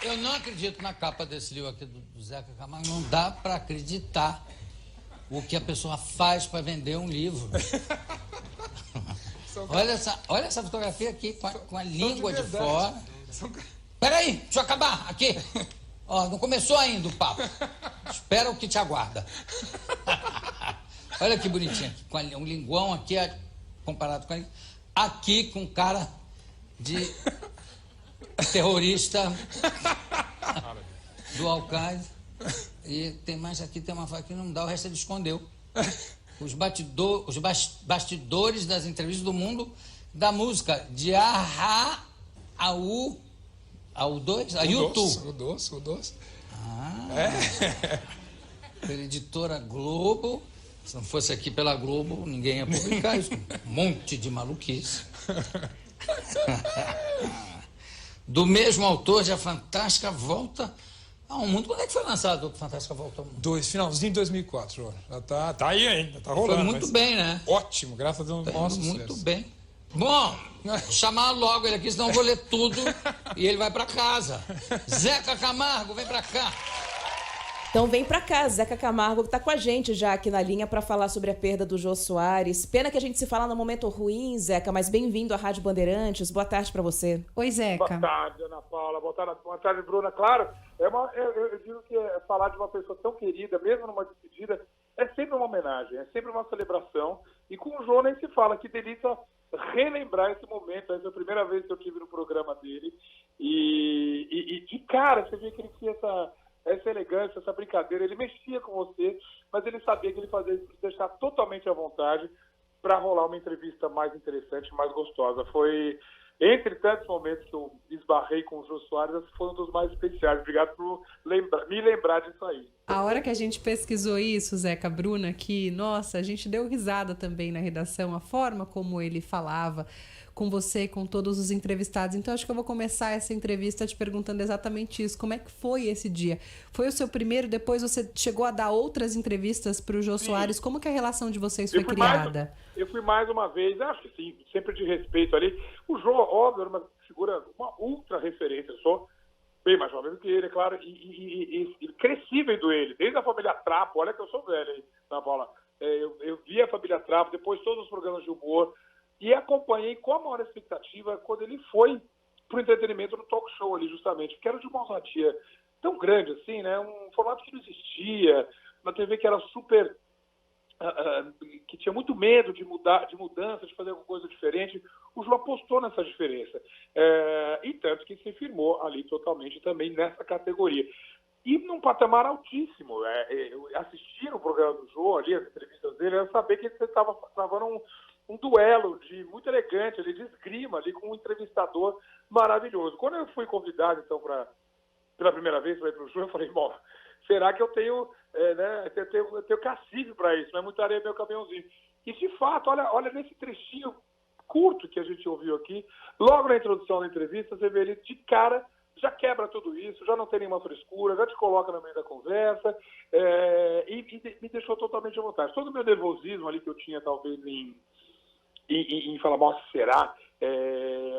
Eu não acredito na capa desse livro aqui do Zeca Camargo. Não dá para acreditar o que a pessoa faz para vender um livro. Olha essa fotografia aqui com a língua de fora. Peraí, deixa eu acabar aqui. Ó, não começou ainda o papo. Espera o que te aguarda. Olha que bonitinho. Com um linguão aqui comparado com aqui com cara de terrorista do Al-Qaeda. E tem mais aqui, tem uma faca que não dá, o resto ele escondeu. Os bastidores das entrevistas do mundo da música de A-Ha A-U A-U-2? O doce. Pela editora Globo. Se não fosse aqui pela Globo, ninguém ia publicar isso. Um monte de maluquice. Do mesmo autor de A Fantástica Volta ao Mundo. Quando é que foi lançado A Fantástica Volta ao Mundo? Finalzinho de 2004, João. Já tá aí ainda, tá rolando. Foi muito bem, né? Ótimo, graças a Deus. Nossa, muito bem. Bom, chamar logo ele aqui, senão eu vou ler tudo e ele vai pra casa. Zeca Camargo, vem pra cá. Então vem pra cá, Zeca Camargo tá com a gente já aqui na linha para falar sobre a perda do Jô Soares. Pena que a gente se fala no momento ruim, Zeca, mas bem-vindo à Rádio Bandeirantes. Boa tarde para você. Oi, Zeca. Boa tarde, Ana Paula. Boa tarde, Bruna. Claro, eu digo que falar de uma pessoa tão querida, mesmo numa despedida, é sempre uma homenagem, é sempre uma celebração. E com o Jô nem se fala, que delícia relembrar esse momento. Essa é a primeira vez que eu estive no programa dele. E de cara, você vê que ele tinha essa elegância, essa brincadeira. Ele mexia com você, mas ele sabia que ele fazia isso para deixar totalmente à vontade para rolar uma entrevista mais interessante, mais gostosa. Foi, entre tantos momentos que eu esbarrei com o Jô Soares, foi um dos mais especiais. Obrigado por me lembrar disso aí. A hora que a gente pesquisou isso, Zeca, Bruna, que, nossa, a gente deu risada também na redação, a forma como ele falava com você e com todos os entrevistados. Então, acho que eu vou começar essa entrevista te perguntando exatamente isso. Como é que foi esse dia? Foi o seu primeiro, depois você chegou a dar outras entrevistas para o Jô Soares. Como que a relação de vocês foi criada? Eu fui mais uma vez, acho que sim, sempre de respeito ali. O Jô, óbvio, era uma figura, uma ultra referência. Eu sou bem mais jovem do que ele, é claro, e cresci vendo ele, desde a família Trapo. Olha que eu sou velho aí, Ana Paula. Eu vi a família Trapo, depois todos os programas de humor, e acompanhei com a maior expectativa quando ele foi pro entretenimento no talk show ali, justamente, porque era de uma ousadia tão grande assim, né? Um formato que não existia, uma TV que era super... que tinha muito medo de mudança, de fazer alguma coisa diferente. O Jô apostou nessa diferença. E tanto que se firmou ali totalmente também nessa categoria. E num patamar altíssimo. Assistir o programa do Jô ali, as entrevistas dele, era saber que ele estava travando um duelo muito elegante, ali, de esgrima, ali, com um entrevistador maravilhoso. Quando eu fui convidado, então, pela primeira vez para ir para o Jô, eu falei, bom, será que eu tenho, eu tenho cacife para isso, não é muita areia meu caminhãozinho. E, de fato, olha nesse trechinho curto que a gente ouviu aqui, logo na introdução da entrevista, você vê ele de cara, já quebra tudo isso, já não tem nenhuma frescura, já te coloca no meio da conversa, e me deixou totalmente à vontade. Todo o meu nervosismo ali que eu tinha, talvez, em falar, nossa, será?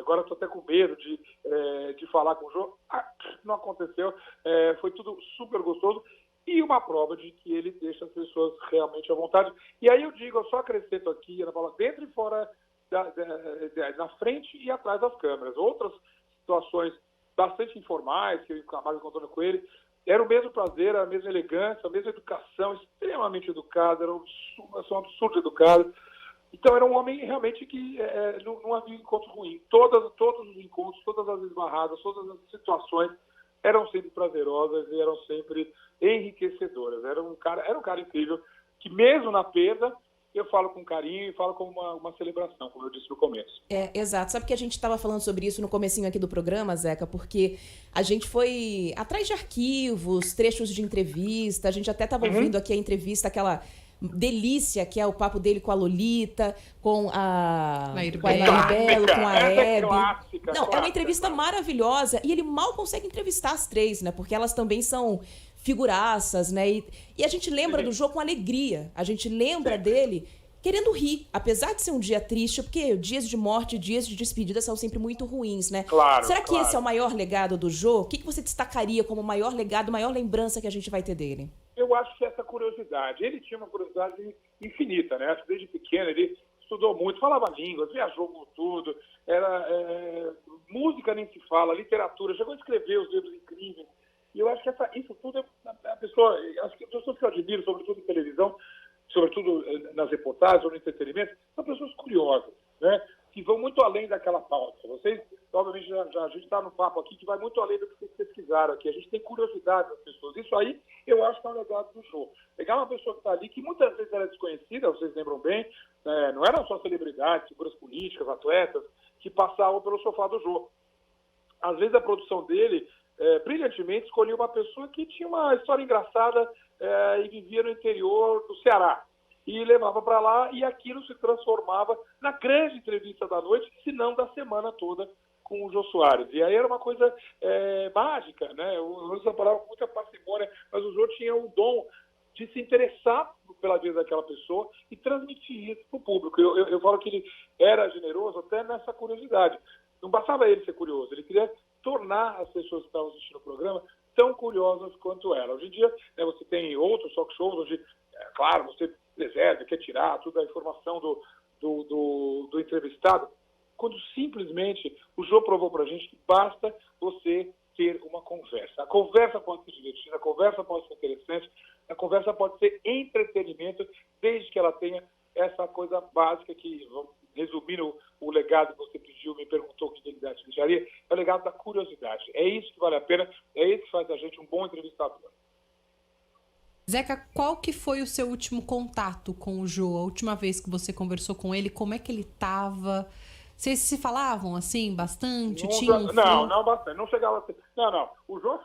Agora eu estou até com medo de falar com o Jô. Não aconteceu, foi tudo super gostoso e uma prova de que ele deixa as pessoas realmente à vontade. E aí eu digo, eu só acrescento aqui, Ana Paula, dentro e fora, na frente e atrás das câmeras. Outras situações bastante informais, que eu acabava encontrando com ele, era o mesmo prazer, a mesma elegância, a mesma educação, extremamente educado, era um absurdo educado. Então, era um homem realmente que não havia encontro ruim. Todos os encontros, todas as esbarradas, todas as situações eram sempre prazerosas e eram sempre enriquecedoras. Era um cara incrível, que mesmo na perda, eu falo com carinho e falo como uma celebração, como eu disse no começo. Exato. Sabe que a gente estava falando sobre isso no comecinho aqui do programa, Zeca, porque a gente foi atrás de arquivos, trechos de entrevista, a gente até estava ouvindo aqui a entrevista, aquela delícia que é o papo dele com a Lolita, com a Nair Belo, com a Hebe. É uma entrevista maravilhosa e ele mal consegue entrevistar as três, né? Porque elas também são figuraças, né? E a gente lembra do Jô com alegria. A gente lembra dele querendo rir, apesar de ser um dia triste, porque dias de morte, dias de despedida são sempre muito ruins, né? Claro, Será que claro. esse é o maior legado do Jô? O que você destacaria como o maior legado, maior lembrança que a gente vai ter dele? Eu acho que essa curiosidade, ele tinha uma curiosidade infinita, né? Acho que desde pequeno ele estudou muito, falava línguas, viajou por tudo, música nem se fala, literatura, chegou a escrever os livros incríveis. E eu acho que isso tudo a pessoa, acho que as pessoas que eu admiro, sobretudo em televisão, sobretudo nas reportagens ou no entretenimento, são pessoas curiosas, né? Que vão muito além daquela pauta. Vocês, obviamente, a gente está no papo aqui que vai muito além do que vocês pesquisaram aqui. A gente tem curiosidade das pessoas. Isso aí, eu acho que é um legado do Jô. Pegar uma pessoa que está ali, que muitas vezes era desconhecida, vocês lembram bem, não eram só celebridades, figuras políticas, atletas, que passavam pelo sofá do Jô. Às vezes a produção dele, brilhantemente, escolhia uma pessoa que tinha uma história engraçada e vivia no interior do Ceará. E levava para lá e aquilo se transformava na grande entrevista da noite, se não da semana toda, com o Jô Soares. E aí era uma coisa mágica, né? Eu uso essa palavra com muita parcimônia, mas o Jô tinha o dom de se interessar pela vida daquela pessoa e transmitir isso para o público. Eu falo que ele era generoso até nessa curiosidade. Não bastava ele ser curioso, ele queria tornar as pessoas que estavam assistindo o programa tão curiosas quanto ela. Hoje em dia, né, você tem outros talk shows onde, claro, você preserva, quer tirar toda a informação do entrevistado, quando simplesmente o Jô provou para a gente que basta você ter uma conversa. A conversa pode ser divertida, a conversa pode ser interessante, a conversa pode ser entretenimento, desde que ela tenha essa coisa básica que, resumindo o legado que você pediu, me perguntou que dignidade deixaria, é o legado da curiosidade. É isso que vale a pena, é isso que faz da gente um bom entrevistador. Zeca, qual que foi o seu último contato com o Jô? A última vez que você conversou com ele, como é que ele estava? Vocês se falavam assim bastante? Não, bastante. Não chegava assim. Não. O Jô,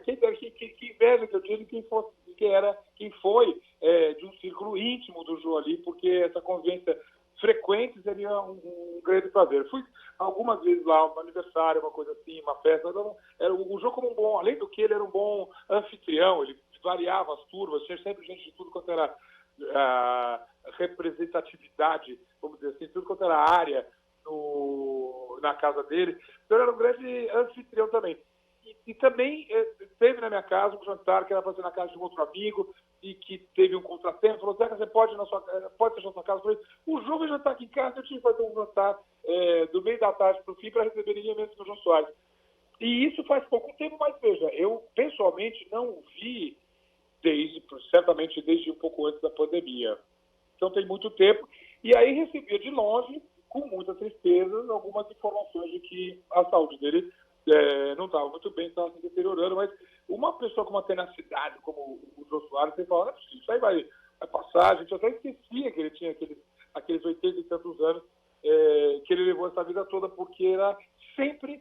que inveja que eu digo quem foi de um círculo íntimo do Jô ali, porque essa convivência frequente seria um grande prazer. Fui algumas vezes lá, um aniversário, uma coisa assim, uma festa. O Jô, como um bom, além do que ele era um bom anfitrião, ele variava as turmas, tinha sempre gente de tudo quanto era representatividade, vamos dizer assim, tudo quanto era área na casa dele. Então, ele era um grande anfitrião também. E também teve na minha casa um jantar que era para ser na casa de um outro amigo e que teve um contratempo. Falou, Zeca, você pode deixar na sua casa? Eu falei, o Jô vai jantar aqui em casa, eu tive que fazer um jantar do meio da tarde para o fim para receber ninguém menos que o Jô Soares. E isso faz pouco tempo, mas veja, eu pessoalmente não o vi certamente desde um pouco antes da pandemia. Então tem muito tempo. E aí recebia de longe, com muita tristeza, algumas informações de que a saúde dele não estava muito bem, estava se deteriorando, mas uma pessoa com uma tenacidade como o Jô Soares, você fala, isso aí vai passar. A gente até esquecia que ele tinha aqueles 80 e tantos anos que ele levou essa vida toda, porque era sempre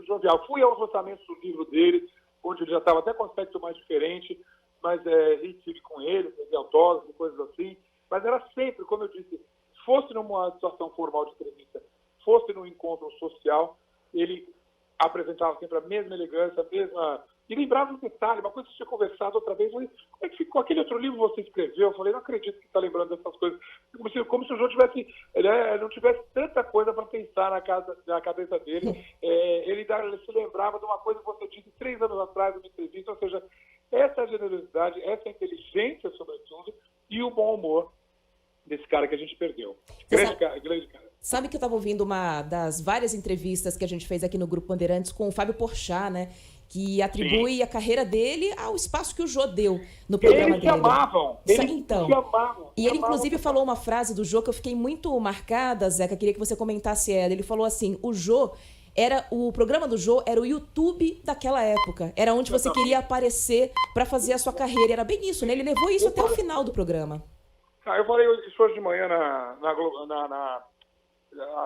jovial. Fui aos lançamentos do livro dele, onde ele já estava até com um aspecto mais diferente, mas estive com ele, peguei autógrafo, coisas assim, mas era sempre, como eu disse, fosse numa situação formal de entrevista, fosse num encontro social, ele apresentava sempre a mesma elegância, e lembrava um detalhe, uma coisa que eu tinha conversado outra vez, como é que ficou aquele outro livro que você escreveu? Eu falei, não acredito que está lembrando dessas coisas. Como se o Jô não tivesse tanta coisa para pensar na cabeça dele. Ele se lembrava de uma coisa que você disse 3 anos atrás numa entrevista, ou seja, essa generosidade, essa inteligência, sobretudo, e o bom humor desse cara que a gente perdeu. Grande cara. Sabe que eu estava ouvindo uma das várias entrevistas que a gente fez aqui no Grupo Bandeirantes com o Fábio Porchat, né? Que atribui a carreira dele ao espaço que o Jô deu no programa dele. Eles se amavam. E ele, inclusive, falou uma frase do Jô que eu fiquei muito marcada, Zeca, queria que você comentasse ela. Ele falou assim, o programa do Jô era o YouTube daquela época. Era onde você queria aparecer para fazer a sua carreira. Era bem isso, né? Ele levou isso até o final do programa. Eu falei isso hoje de manhã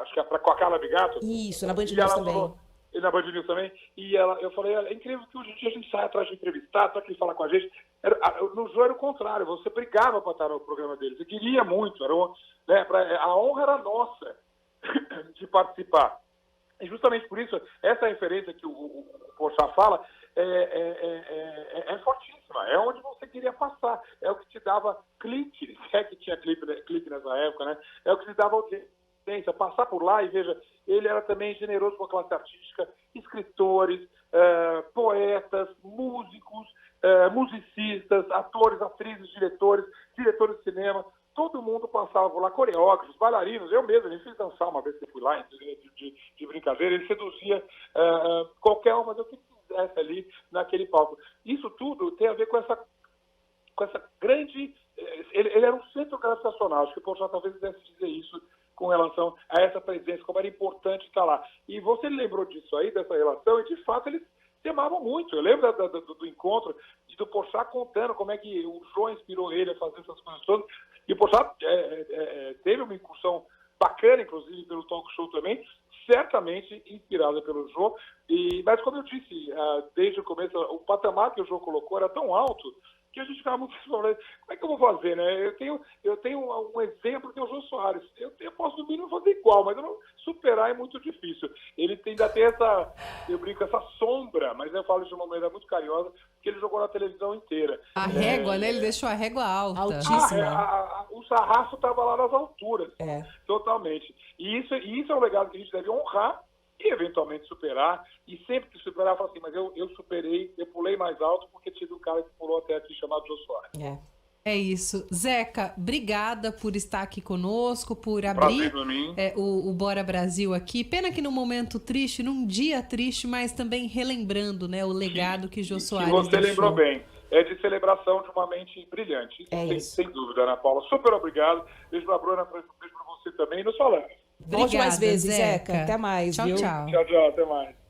acho que é com a Carla Bigato. Isso, na Band News também. E na Band News também. E eu falei, é incrível que hoje em dia a gente sai atrás de entrevistado, para que ele fala com a gente. No Jô era o contrário, você brigava para estar no programa dele, você queria muito, a honra era nossa de participar. E justamente por isso, essa referência que o Porchat fala, é fortíssima, é onde você queria passar, é o que te dava clique, se é que tinha clique nessa época, né? É o que te dava audiência, passar por lá e veja, ele era também generoso com a classe artística, escritores, poetas, músicos, musicistas, atores, atrizes, diretores de cinema, todo mundo passava por lá, coreógrafos, bailarinos, eu mesmo, ele fez dançar uma vez que eu fui lá, de brincadeira, ele seduzia qualquer um, fazer o que quisesse ali naquele palco. Isso tudo tem a ver com essa grande... Ele era um centro gravitacional, acho que o Porchat talvez deve dizer isso com relação a essa presença, como era importante estar lá. E você lembrou disso aí, dessa relação, e de fato eles se amavam muito. Eu lembro do encontro e do Porchat contando como é que o Jô inspirou ele a fazer essas coisas todas. E o Porchat teve uma incursão bacana, inclusive, pelo talk show também, certamente inspirada pelo Jô. Mas, como eu disse, desde o começo, o patamar que o Jô colocou era tão alto que a gente ficava muito falando, como é que eu vou fazer, né? Eu tenho um exemplo que é o Jô Soares. Eu posso, no mínimo, fazer igual, mas eu não superar é muito difícil. Ele ainda tem eu brinco, essa sombra, mas eu falo de uma maneira muito carinhosa, porque ele jogou na televisão inteira. A régua, né? Ele deixou a régua alta. Altíssima. O sarrafo estava lá nas alturas, totalmente. E isso é um legado que a gente deve honrar e eventualmente superar, e sempre que superar, fala assim, mas eu superei, eu pulei mais alto porque tive um cara que pulou até aqui chamado Jô Soares. É isso. Zeca, obrigada por estar aqui conosco, por abrir o Bora Brasil aqui. Pena que num momento triste, num dia triste, mas também relembrando, né, o legado que Jô Soares deixou. Você lembrou bem. É de celebração de uma mente brilhante. Isso, sem dúvida, Ana Paula. Super obrigado. Beijo pra Bruna, beijo pra você também. E nos falamos. Volte mais vezes, Zeca. Até mais, tchau, viu? Tchau, tchau. Até mais.